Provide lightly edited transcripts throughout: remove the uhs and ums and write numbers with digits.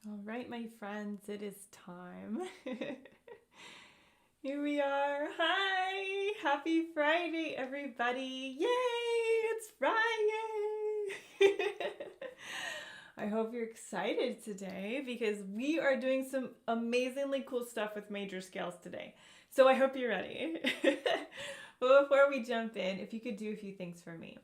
All right, my friends, it is time. Here we are. Hi! Happy Friday, everybody! Yay! It's Friday! I hope you're excited today because we are doing some amazingly cool stuff with major scales today. So I hope you're ready. But before we jump in, if you could do a few things for me.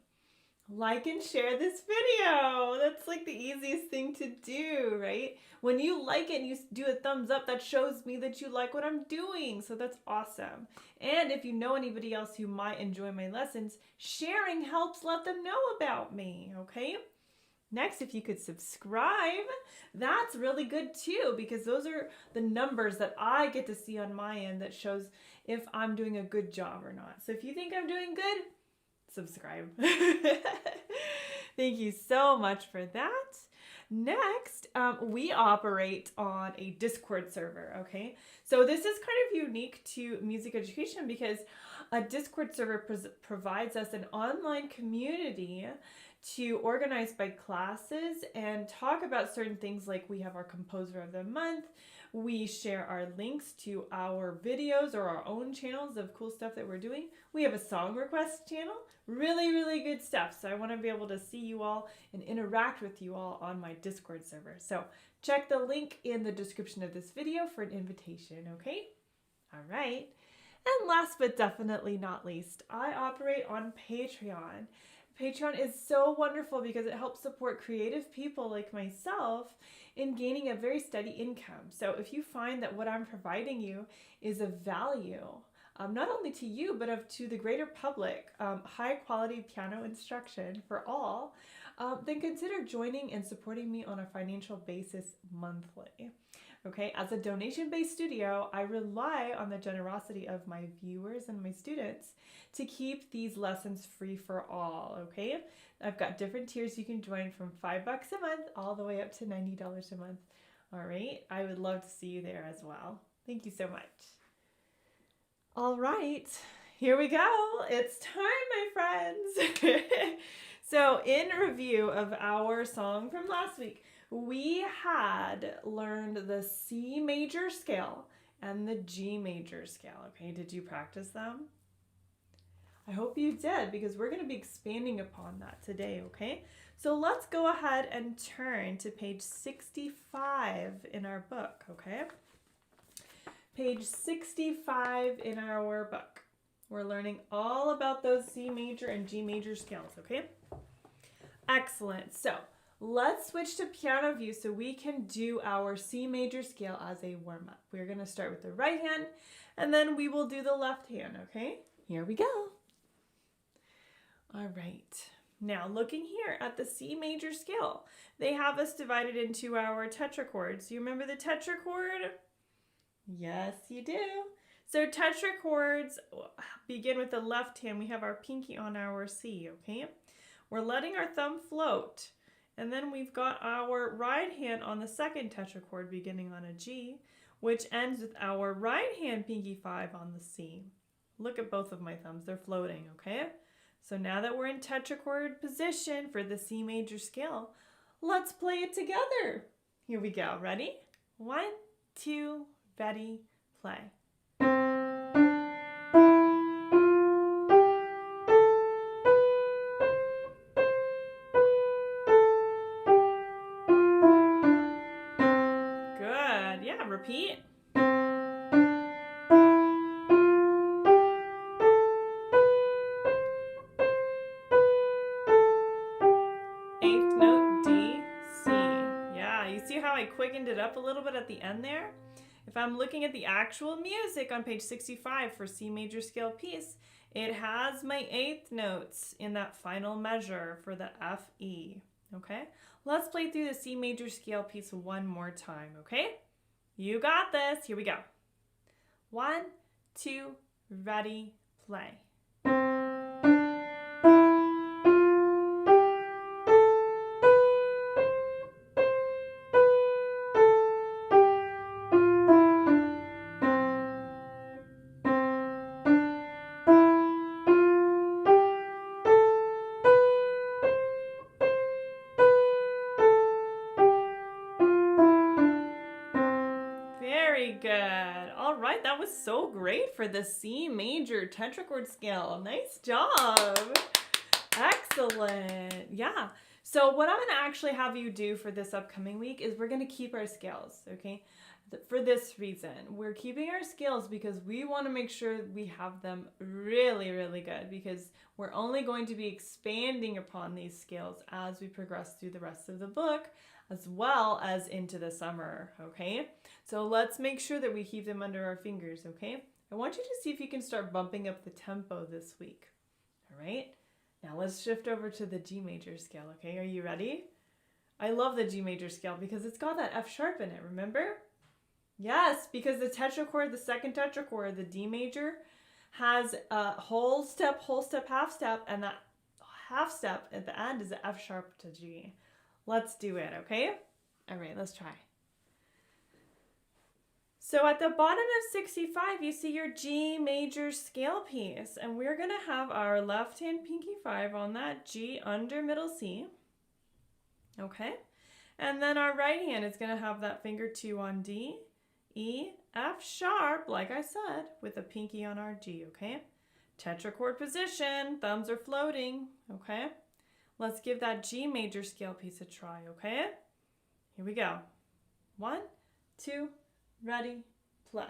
Like and share this video. That's like the easiest thing to do, right? When you like it and you do a thumbs up, that shows me that you like what I'm doing. So that's awesome. And if you know anybody else who might enjoy my lessons, sharing helps let them know about me, okay? Next, if you could subscribe, that's really good too, because those are the numbers that I get to see on my end that shows if I'm doing a good job or not. So if you think I'm doing good, subscribe. Thank you so much for that. Next, we operate on a Discord server, okay? So this is kind of unique to music education because a Discord server provides us an online community to organize by classes and talk about certain things, like we have our composer of the month. We share our links to our videos or our own channels of cool stuff that we're doing. We have a song request channel. Really good stuff. So I want to be able to see you all and interact with you all on my Discord server. So check the link in the description of this video for an invitation, okay? All right. And last but definitely not least, I operate on Patreon. Patreon is so wonderful because it helps support creative people like myself in gaining a very steady income. So if you find that what I'm providing you is of value, not only to you, but to the greater public, high quality piano instruction for all, then consider joining and supporting me on a financial basis monthly. Okay, as a donation-based studio, I rely on the generosity of my viewers and my students to keep these lessons free for all, okay? I've got different tiers you can join from $5 a month all the way up to $90 a month. All right, I would love to see you there as well. Thank you so much. All right, here we go. It's time, my friends. So in review of our song from last week, we had learned the C major scale and the G major scale, okay? Did you practice them? I hope you did, because we're going to be expanding upon that today, okay? So let's go ahead and turn to page 65 in our book, okay? Page 65 in our book. We're learning all about those C major and G major scales, okay? Excellent. So let's switch to piano view so we can do our C major scale as a warm-up. We're going to start with the right hand, and then we will do the left hand, okay? Here we go. All right. Now looking here at the C major scale, they have us divided into our tetrachords. Do you remember the tetrachord? Yes, you do. So tetrachords begin with the left hand. We have our pinky on our C, okay? We're letting our thumb float. And then we've got our right hand on the second tetrachord beginning on a G, which ends with our right hand pinky 5 on the C. Look at both of my thumbs. They're floating, okay? So now that we're in tetrachord position for the C major scale, let's play it together. Here we go. Ready? 1, 2, ready, play. Good. Yeah, repeat. Eighth note, D, C. Yeah, you see how I quickened it up a little bit at the end there? If I'm looking at the actual music on page 65 for C major scale piece, it has my eighth notes in that final measure for the F, E, okay? Let's play through the C major scale piece one more time, okay? You got this. Here we go. 1, 2, ready, play. All right, that was so great for the C major tetrachord scale. Nice job. Excellent. Yeah. So what I'm going to actually have you do for this upcoming week is we're going to keep our scales, okay? For this reason, we're keeping our scales because we want to make sure we have them really, really good, because we're only going to be expanding upon these scales as we progress through the rest of the book, as well as into the summer, okay? So let's make sure that we keep them under our fingers, okay? I want you to see if you can start bumping up the tempo this week, all right? Now let's shift over to the G major scale, okay? Are you ready? I love the G major scale because it's got that F sharp in it, remember? Yes, because the tetrachord, the second tetrachord, the D major, has a whole step, half step, and that half step at the end is an F sharp to G. Let's do it, okay? All right, let's try. So at the bottom of 65, you see your G major scale piece, and we're going to have our left hand pinky 5 on that G under middle C, okay? And then our right hand is going to have that finger 2 on D, E, F sharp, like I said, with a pinky on our G, okay? Tetrachord position, thumbs are floating, okay? Let's give that G major scale piece a try, okay? Here we go. 1, 2, ready, play.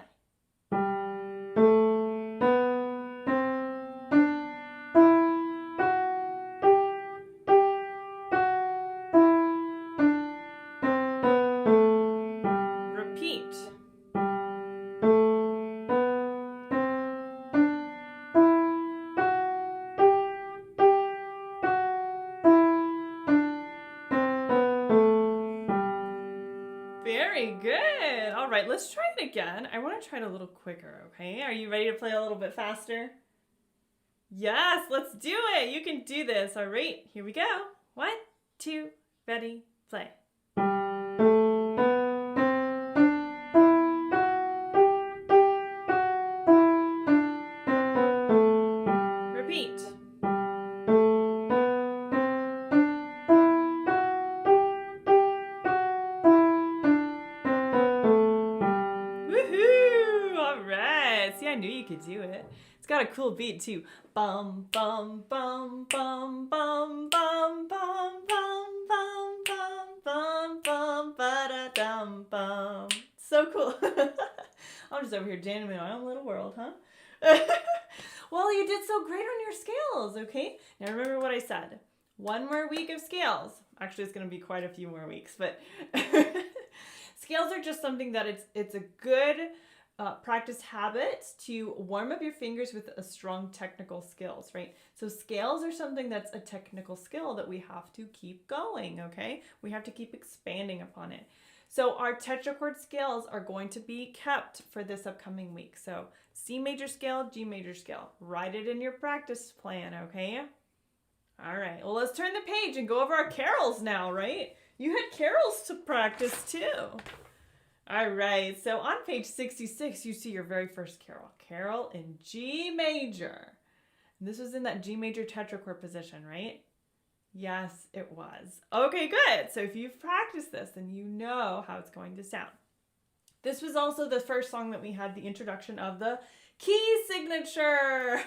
Repeat. Very good. All right, let's try it again. I want to try it a little quicker, okay? Are you ready to play a little bit faster? Yes, let's do it. You can do this. All right, here we go. 1, 2, ready, play. Repeat. Woohoo! All right. See, I knew you could do it. It's got a cool beat too. Bum bum bum bum bum bum bum bum bum bum bum bum ba da dum bum. So cool. I'm just over here jamming in my own little world, huh? Well, you did so great on your scales, okay? Now remember what I said. 1 more week of scales. Actually, it's going to be quite a few more weeks, but scales are just something that it's a good practice habit to warm up your fingers with a strong technical skills, right? So scales are something that's a technical skill that we have to keep going, okay? We have to keep expanding upon it. So our tetrachord scales are going to be kept for this upcoming week. So C major scale, G major scale. Write it in your practice plan, okay? All right, well, let's turn the page and go over our carols now, right? You had carols to practice too. All right, so on page 66, you see your very first carol. Carol in G major. And this was in that G major tetrachord position, right? Yes, it was. Okay, good. So if you've practiced this, then you know how it's going to sound. This was also the first song that we had the introduction of the key signature.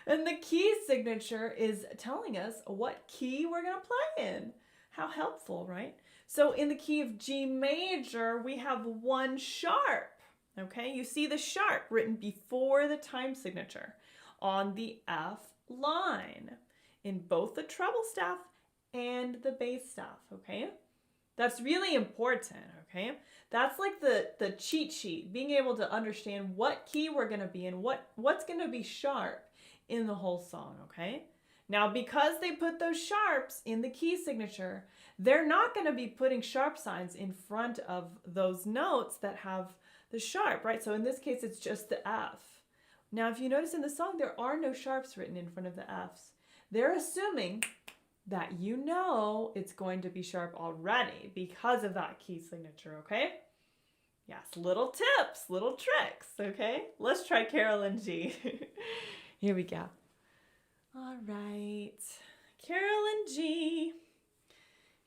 And the key signature is telling us what key we're going to play in. How helpful, right? So in the key of G major, we have 1 sharp, okay? You see the sharp written before the time signature on the F line in both the treble staff and the bass staff, okay? That's really important, okay? That's like the cheat sheet, being able to understand what key we're going to be in, what's going to be sharp in the whole song, okay? Now, because they put those sharps in the key signature, they're not going to be putting sharp signs in front of those notes that have the sharp, right? So in this case, it's just the F. Now, if you notice in the song, there are no sharps written in front of the Fs. They're assuming that you know it's going to be sharp already because of that key signature, okay? Yes, little tips, little tricks, okay? Let's try Carol in G. Here we go. All right, Carol in G.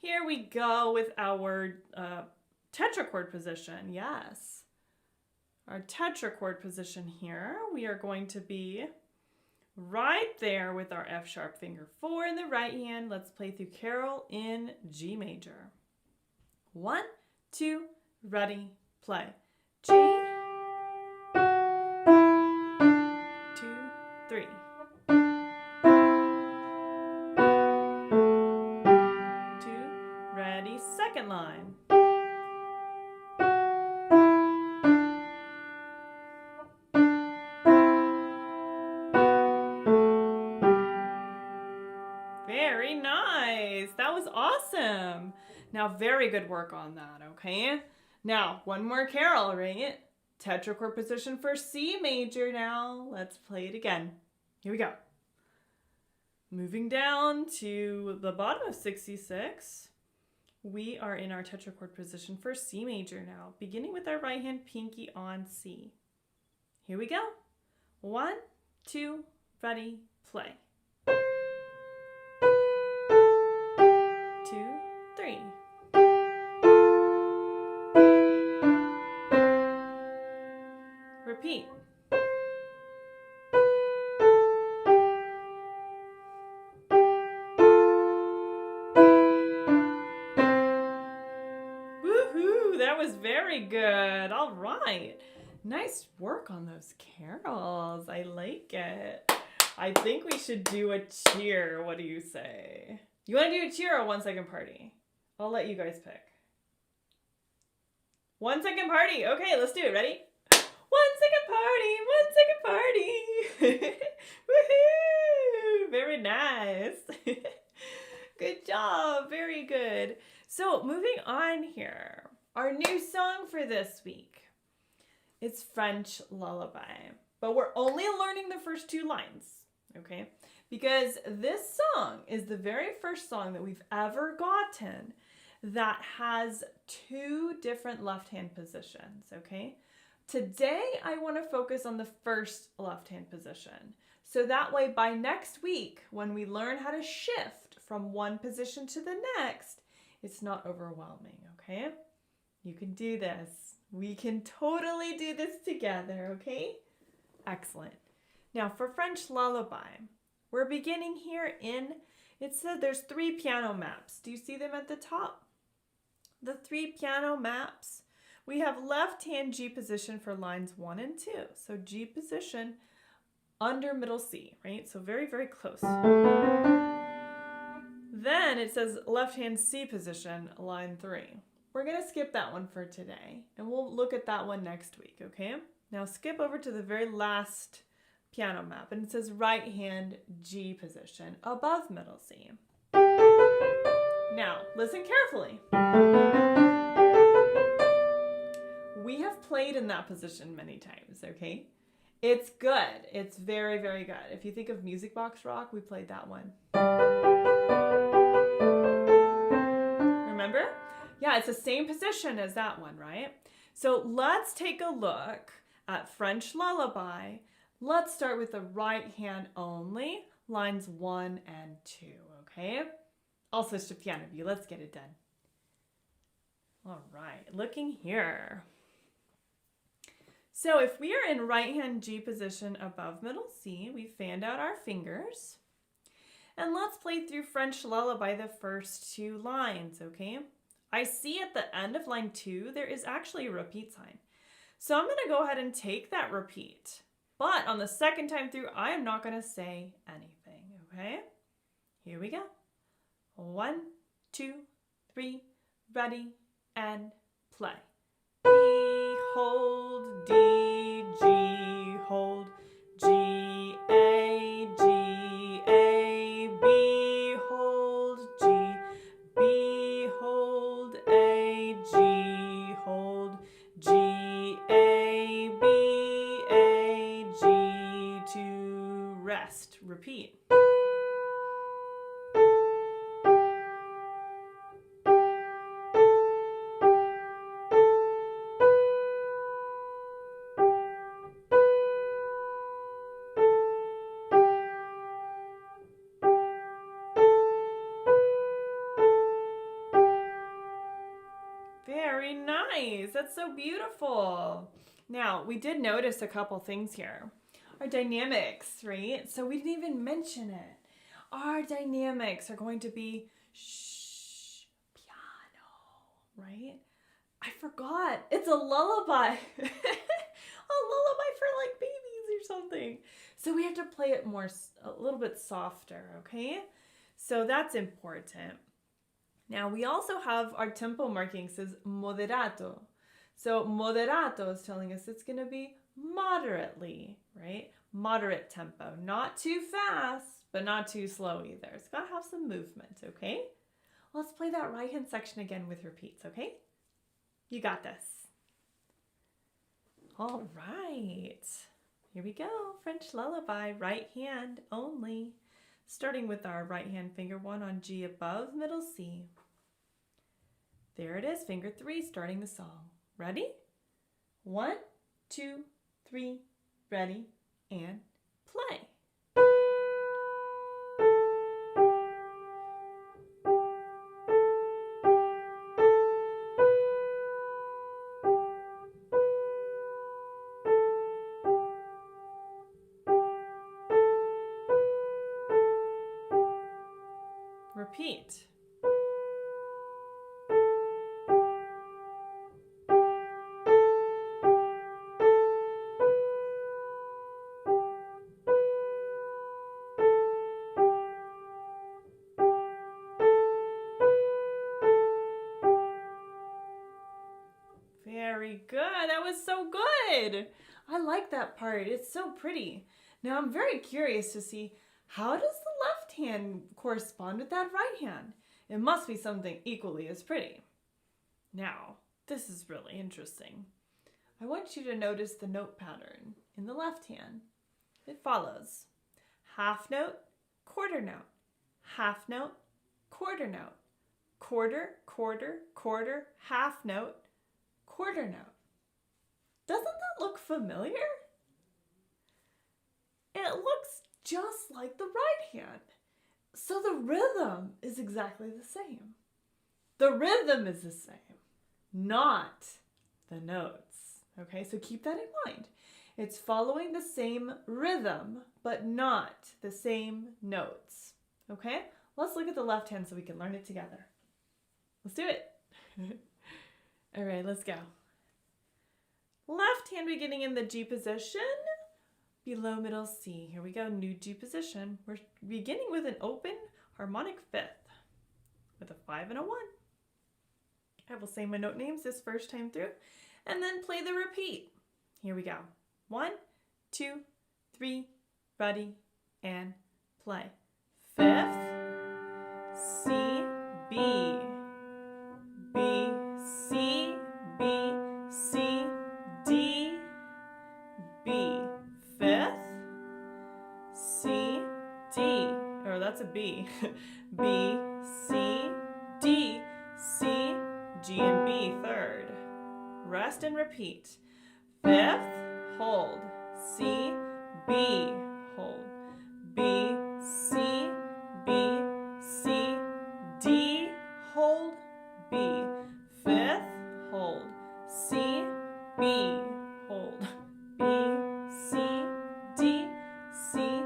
Here we go with our tetrachord position, yes. our tetrachord position here, we are going to be right there with our F sharp finger 4 in the right hand. Let's play through Carol in G major. 1, 2, ready, play. G, 2, 3. 2, ready, second line. Very nice. That was awesome. Now, very good work on that, okay? Now, one more Carol, right? Tetrachord position for C major now. Let's play it again. Here we go. Moving down to the bottom of 66, we are in our tetrachord position for C major now, beginning with our right hand pinky on C. Here we go. 1, 2, ready, play. 2, 3. Repeat. Woohoo! That was very good. All right. Nice work on those carols. I like it. I think we should do a cheer. What do you say? You want to do a cheer or 1 second party? I'll let you guys pick. 1 second party. Okay, let's do it. Ready? 1 second party. 1 second party. Woohoo! Very nice. Good job. Very good. So moving on here. Our new song for this week. It's French Lullaby. But we're only learning the first 2 lines. Okay? Because this song is the very first song that we've ever gotten that has 2 different left-hand positions, okay? Today, I want to focus on the first left-hand position. So that way, by next week, when we learn how to shift from one position to the next, it's not overwhelming, okay? You can do this. We can totally do this together, okay? Excellent. Now, for French Lullaby, we're beginning here in, it said there's 3 piano maps. Do you see them at the top? The 3 piano maps. We have left hand G position for lines 1 and 2. So G position under middle C, right? So very, very close. Then it says left hand C position, line 3. We're going to skip that one for today, and we'll look at that one next week, okay? Now skip over to the very last piano map, and it says right hand G position above middle C. Now, listen carefully. We have played in that position many times, okay? It's good. It's very, very good. If you think of Music Box Rock, we played that one. Remember? Yeah, it's the same position as that one, right? So let's take a look at French Lullaby. Let's start with the right hand only, lines 1 and 2, okay? I'll switch to piano view. Let's get it done. All right, looking here. So if we are in right hand G position above middle C, we fanned out our fingers. And let's play through French Lullaby the first 2 lines, okay? I see at the end of line 2, there is actually a repeat sign. So I'm going to go ahead and take that repeat. But on the second time through, I am not going to say anything, okay? Here we go. 1, 2, 3, ready, and play. E, hold, D, G, hold, G, A, G, A, B, hold, G, B, hold, A, G, hold, G, A, B, A, G, to rest. Repeat. Very nice. That's so beautiful. Now, we did notice a couple things here. Our dynamics, right? So we didn't even mention it. Our dynamics are going to be shh, piano, right? I forgot. It's a lullaby. A lullaby for like babies or something. So we have to play it a little bit softer, okay? So that's important. Now we also have our tempo marking says moderato. So moderato is telling us it's going to be moderately, right? Moderate tempo. Not too fast, but not too slow either. It's got to have some movement, okay? Let's play that right hand section again with repeats, okay? You got this. All right. Here we go. French lullaby, right hand only. Starting with our right hand finger 1 on G above, middle C. There it is, finger 3 starting the song. Ready? 1, 2, 3, ready, and play. Repeat. Very good. That was so good. I like that part. It's so pretty. Now I'm very curious to see, how does the left hand correspond with that right hand? It must be something equally as pretty. Now, this is really interesting. I want you to notice the note pattern in the left hand. It follows half note, quarter note, half note, quarter note, quarter, quarter, quarter, half note, quarter note. Doesn't that look familiar? It looks just like the right hand. So the rhythm is exactly the same. The rhythm is the same, not the notes. Okay, so keep that in mind. It's following the same rhythm, but not the same notes. Okay, let's look at the left hand so we can learn it together. Let's do it. All right, let's go. Left hand beginning in the G position, below middle C. Here we go, new G position. We're beginning with an open harmonic fifth with a 5 and a 1. I will say my note names this first time through and then play the repeat. Here we go. 1, 2, 3, ready, and play. Fifth, C, B, B, C, B, C, D, B. Fifth, C, D, or that's a B. B, C, D, C, G and B, third. Rest and repeat. Fifth, hold. C, B, hold. B, C, B, C, D, hold, B. Fifth, hold. C, B, hold. B, C, D, C,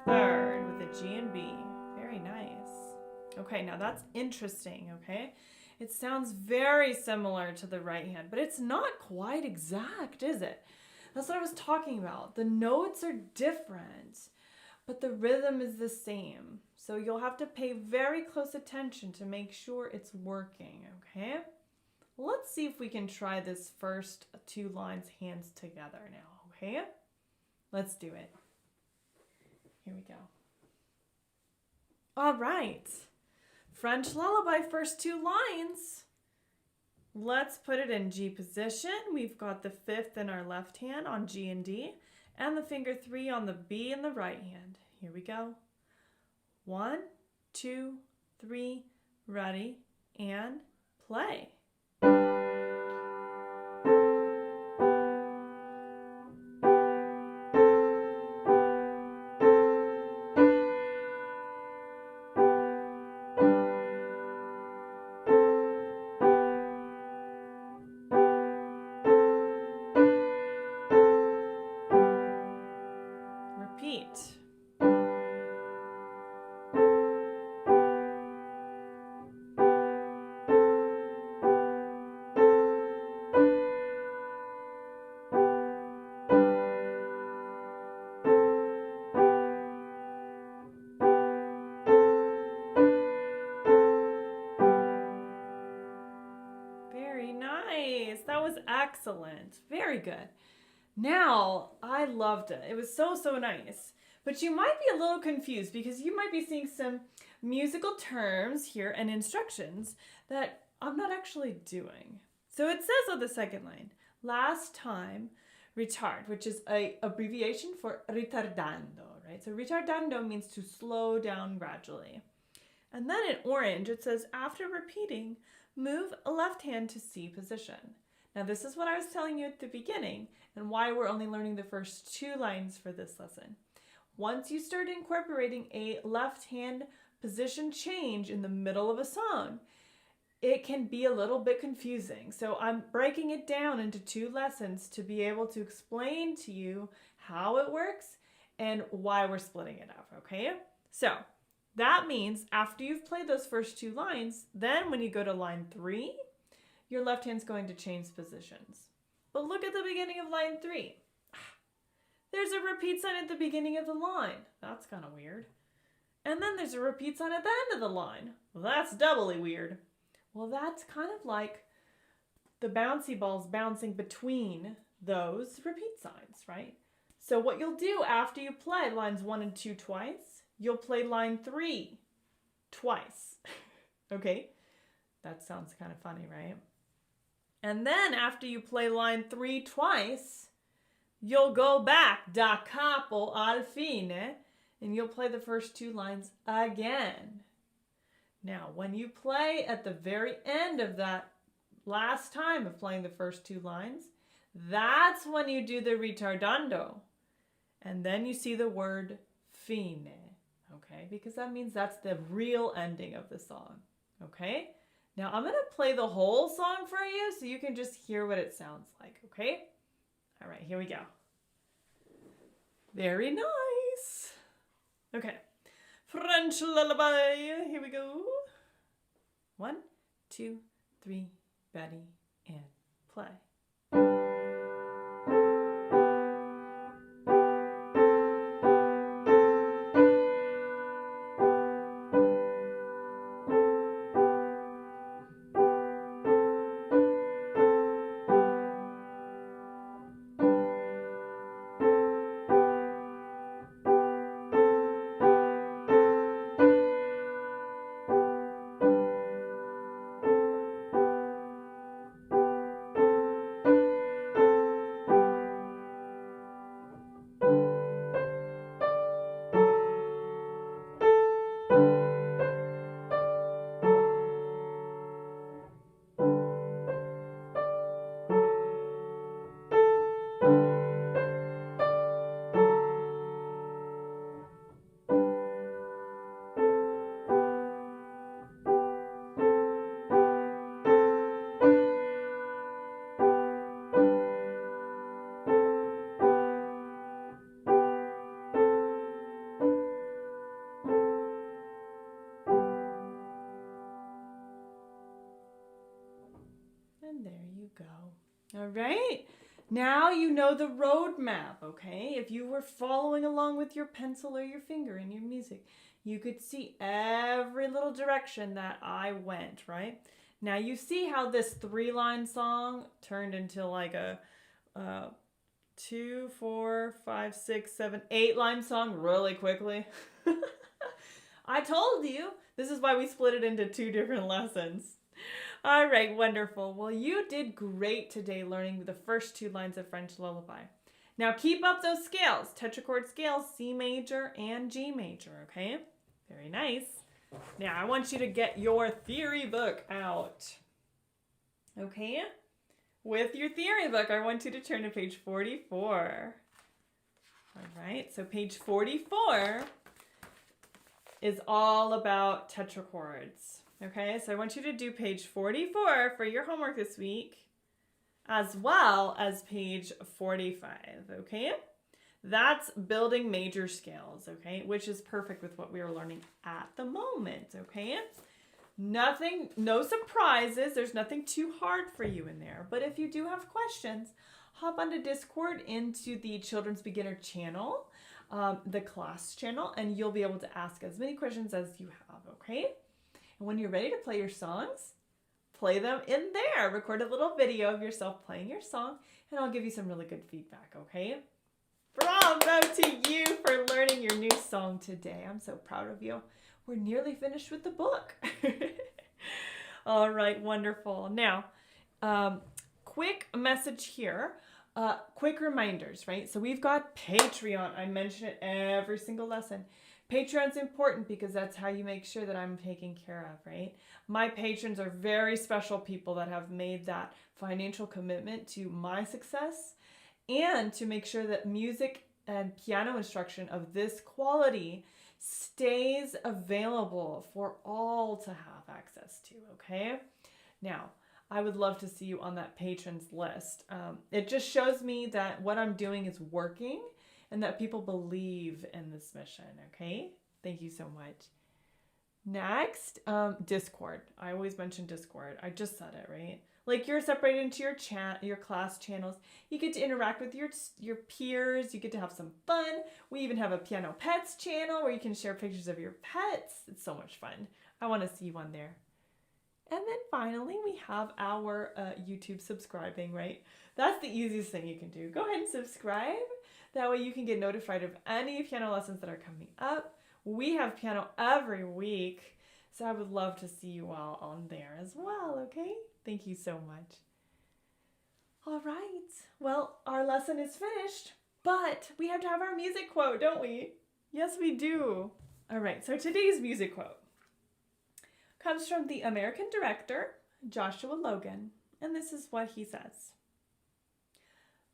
third with a G and B. Very nice. Okay, now that's interesting, okay? It sounds very similar to the right hand, but it's not quite exact, is it? That's what I was talking about. The notes are different, but the rhythm is the same. So you'll have to pay very close attention to make sure it's working, okay? Let's see if we can try this first 2 lines hands together now, okay? Let's do it. Here we go. All right. French lullaby, first 2 lines. Let's put it in G position. We've got the 5th in our left hand on G and D, and the finger 3 on the B in the right hand. Here we go. 1, 2, 3, ready, and play. Excellent. Very good. Now, I loved it. It was so, so nice. But you might be a little confused because you might be seeing some musical terms here and instructions that I'm not actually doing. So it says on the second line, last time, retard, which is a abbreviation for ritardando, right? So ritardando means to slow down gradually. And then in orange, it says, after repeating, move a left hand to C position. Now this is what I was telling you at the beginning and why we're only learning the first 2 lines for this lesson. Once you start incorporating a left hand position change in the middle of a song, it can be a little bit confusing. So I'm breaking it down into 2 lessons to be able to explain to you how it works and why we're splitting it up, okay? So that means after you've played those first 2 lines, then when you go to line 3, your left hand's going to change positions. But look at the beginning of line 3. There's a repeat sign at the beginning of the line. That's kind of weird. And then there's a repeat sign at the end of the line. Well, that's doubly weird. Well, that's kind of like the bouncy balls bouncing between those repeat signs, right? So what you'll do after you play lines 1 and 2 twice, you'll play line 3 twice. Okay? That sounds kind of funny, right? And then after you play line 3 twice, you'll go back da capo al fine, and you'll play the first 2 lines again. Now, when you play at the very end of that last time of playing the first 2 lines, that's when you do the ritardando. And then you see the word fine, okay? Because that means that's the real ending of the song, okay? Now, I'm going to play the whole song for you so you can just hear what it sounds like, okay? All right, here we go. Very nice. Okay. French lullaby. Here we go. 1, 2, 3, ready, and play. And there you go. All right. Now you know the road map, okay? If you were following along with your pencil or your finger in your music, you could see every little direction that I went, right? Now you see how this 3-line song turned into like a 2, 4, 5, 6, 7, 8-line song really quickly. I told you. This is why we split it into 2 different lessons. All right, wonderful. Well, you did great today learning the first 2 lines of French Lullaby. Now keep up those scales, tetrachord scales, C major and G major, okay? Very nice. Now I want you to get your theory book out, okay? With your theory book, I want you to turn to page 44. All right, so page 44 is all about tetrachords. Okay, so I want you to do page 44 for your homework this week, as well as page 45, okay? That's building major scales, okay? Which is perfect with what we are learning at the moment, okay? Nothing, no surprises. There's nothing too hard for you in there. But if you do have questions, hop onto Discord into the Children's Beginner channel, the class channel, and you'll be able to ask as many questions as you have, okay? And when you're ready to play your songs, play them in there. Record a little video of yourself playing your song, and I'll give you some really good feedback, okay? Bravo to you for learning your new song today. I'm so proud of you. We're nearly finished with the book. All right, wonderful. Now, quick message here. Quick reminders, right? So we've got Patreon. I mention it every single lesson. Patreon's important because that's how you make sure that I'm taken care of, right? My patrons are very special people that have made that financial commitment to my success and to make sure that music and piano instruction of this quality stays available for all to have access to, okay? Now, I would love to see you on that patrons list. It just shows me that what I'm doing is working and that people believe in this mission, okay? Thank you so much. Next, Discord. I always mention Discord. I just said it, right? Like you're separated into your class channels. You get to interact with your peers. You get to have some fun. We even have a Piano Pets channel where you can share pictures of your pets. It's so much fun. I want to see you on there. And then finally, we have our YouTube subscribing, right? That's the easiest thing you can do. Go ahead and subscribe. That way you can get notified of any piano lessons that are coming up. We have piano every week, so I would love to see you all on there as well, okay? Thank you so much. All right, well, our lesson is finished, but we have to have our music quote, don't we? Yes, we do. All right, so today's music quote comes from the American director, Joshua Logan, and this is what he says.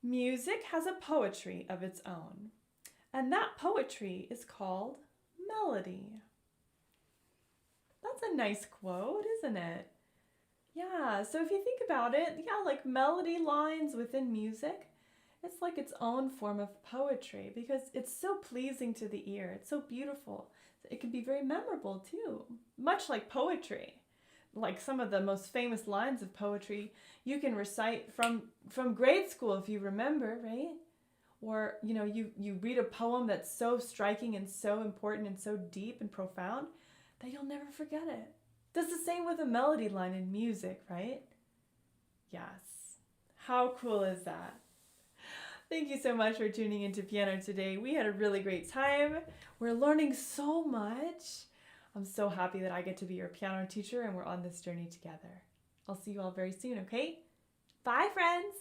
Music has a poetry of its own, and that poetry is called melody. That's a nice quote, isn't it? Yeah, so if you think about it, yeah, like melody lines within music, it's like its own form of poetry because it's so pleasing to the ear. It's so beautiful. It can be very memorable too, much like poetry. Like some of the most famous lines of poetry you can recite from grade school if you remember, right? Or, you know, you read a poem that's so striking and so important and so deep and profound that you'll never forget it. That's the same with a melody line in music, right? Yes. How cool is that? Thank you so much for tuning into piano today. We had a really great time. We're learning so much. I'm so happy that I get to be your piano teacher and we're on this journey together. I'll see you all very soon, okay? Bye, friends.